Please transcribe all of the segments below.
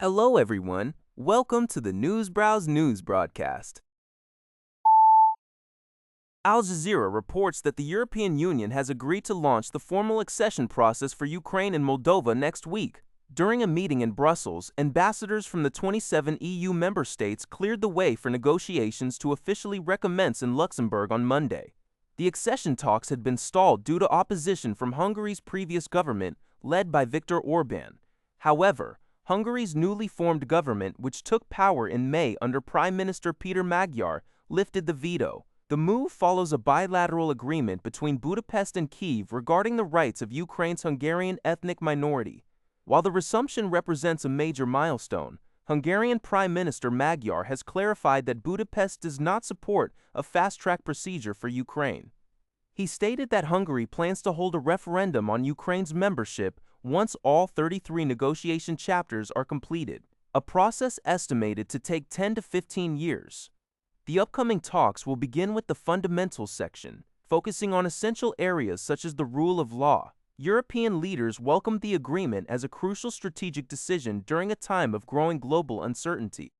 Hello, everyone. Welcome to the Newsbrowse News broadcast. Al Jazeera reports that the European Union has agreed to launch the formal accession process for Ukraine and Moldova next week. During a meeting in Brussels, ambassadors from the 27 EU member states cleared the way for negotiations to officially recommence in Luxembourg on Monday. The accession talks had been stalled due to opposition from Hungary's previous government, led by Viktor Orban. However, Hungary's newly formed government, which took power in May under Prime Minister Peter Magyar, lifted the veto. The move follows a bilateral agreement between Budapest and Kyiv regarding the rights of Ukraine's Hungarian ethnic minority. While the resumption represents a major milestone, Hungarian Prime Minister Magyar has clarified that Budapest does not support a fast-track procedure for Ukraine. He stated that Hungary plans to hold a referendum on Ukraine's membership once all 33 negotiation chapters are completed, a process estimated to take 10 to 15 years. The upcoming talks will begin with the fundamentals section, focusing on essential areas such as the rule of law. European leaders welcomed the agreement as a crucial strategic decision during a time of growing global uncertainty.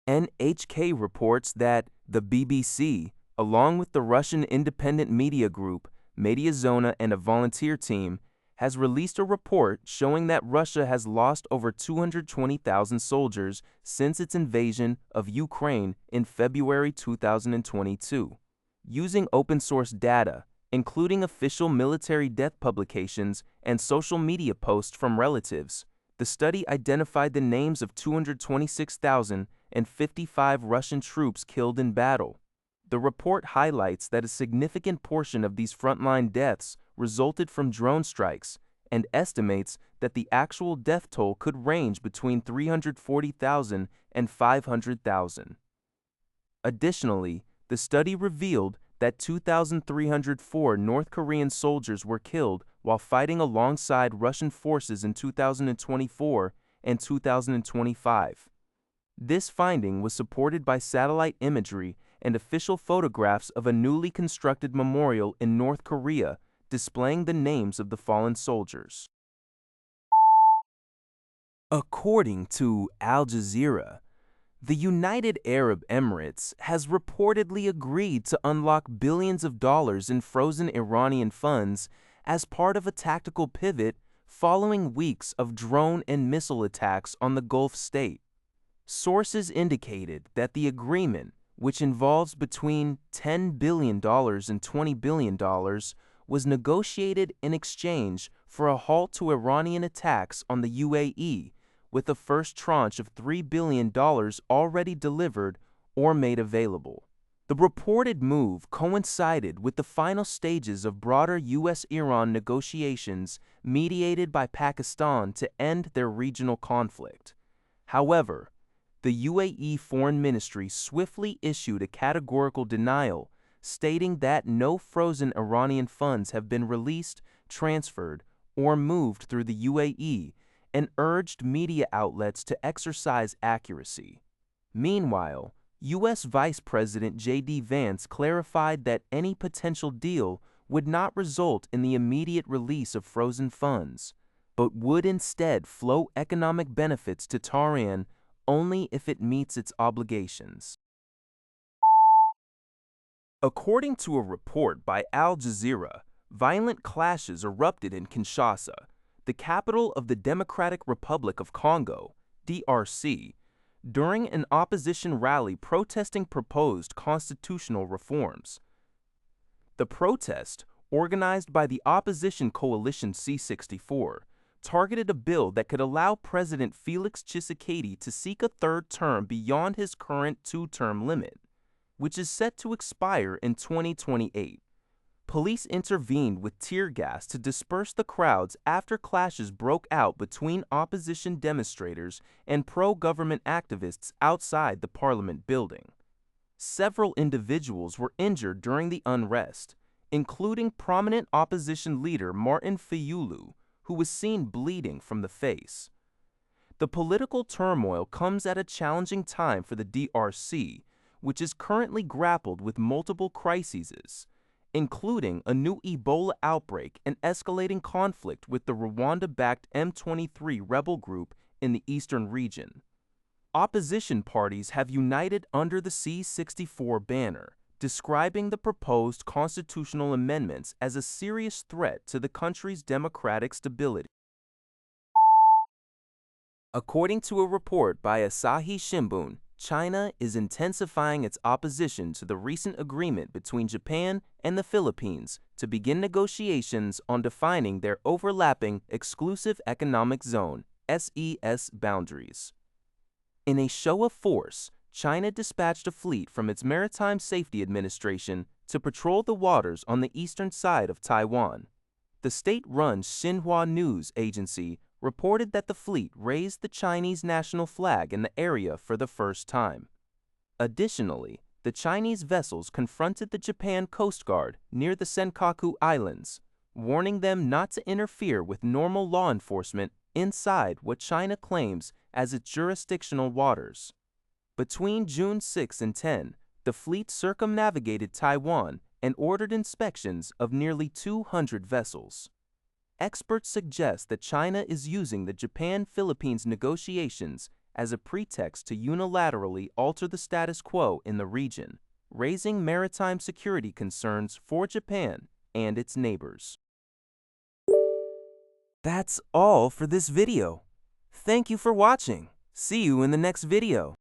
NHK reports that the BBC, along with the Russian independent media group Mediazona and a volunteer team, has released a report showing that Russia has lost over 220,000 soldiers since its invasion of Ukraine in February 2022. Using open-source data, including official military death publications and social media posts from relatives, the study identified the names of 226,055 Russian troops killed in battle. The report highlights that a significant portion of these frontline deaths resulted from drone strikes and estimates that the actual death toll could range between 340,000 and 500,000. Additionally, the study revealed that 2,304 North Korean soldiers were killed while fighting alongside Russian forces in 2024 and 2025. This finding was supported by satellite imagery and official photographs of a newly constructed memorial in North Korea displaying the names of the fallen soldiers. According to Al Jazeera, the United Arab Emirates has reportedly agreed to unlock billions of dollars in frozen Iranian funds as part of a tactical pivot following weeks of drone and missile attacks on the Gulf state. Sources indicated that the agreement, which involves between $10 billion and $20 billion, was negotiated in exchange for a halt to Iranian attacks on the UAE, with the first tranche of $3 billion already delivered or made available. The reported move coincided with the final stages of broader U.S.-Iran negotiations mediated by Pakistan to end their regional conflict. However, the UAE Foreign Ministry swiftly issued a categorical denial, stating that no frozen Iranian funds have been released, transferred, or moved through the UAE, and urged media outlets to exercise accuracy. Meanwhile, U.S. Vice President J.D. Vance clarified that any potential deal would not result in the immediate release of frozen funds, but would instead flow economic benefits to Tehran only if it meets its obligations. According to a report by Al Jazeera, violent clashes erupted in Kinshasa, the capital of the Democratic Republic of Congo, DRC, during an opposition rally protesting proposed constitutional reforms. The protest, organized by the opposition coalition C64, targeted a bill that could allow President Felix Tshisekedi to seek a third term beyond his current two-term limit, which is set to expire in 2028. Police intervened with tear gas to disperse the crowds after clashes broke out between opposition demonstrators and pro-government activists outside the parliament building. Several individuals were injured during the unrest, including prominent opposition leader Martin Fayulu, who was seen bleeding from the face. The political turmoil comes at a challenging time for the DRC, which is currently grappled with multiple crises, including a new Ebola outbreak and escalating conflict with the Rwanda-backed M23 rebel group in the eastern region. Opposition parties have united under the C-64 banner, describing the proposed constitutional amendments as a serious threat to the country's democratic stability. According to a report by Asahi Shimbun, China is intensifying its opposition to the recent agreement between Japan and the Philippines to begin negotiations on defining their overlapping exclusive economic zone (SEZ) boundaries. In a show of force, China dispatched a fleet from its Maritime Safety Administration to patrol the waters on the eastern side of Taiwan. The state-run Xinhua News Agency reported that the fleet raised the Chinese national flag in the area for the first time. Additionally, the Chinese vessels confronted the Japan Coast Guard near the Senkaku Islands, warning them not to interfere with normal law enforcement inside what China claims as its jurisdictional waters. Between June 6 and 10, the fleet circumnavigated Taiwan and ordered inspections of nearly 200 vessels. Experts suggest that China is using the Japan-Philippines negotiations as a pretext to unilaterally alter the status quo in the region, raising maritime security concerns for Japan and its neighbors. That's all for this video. Thank you for watching. See you in the next video.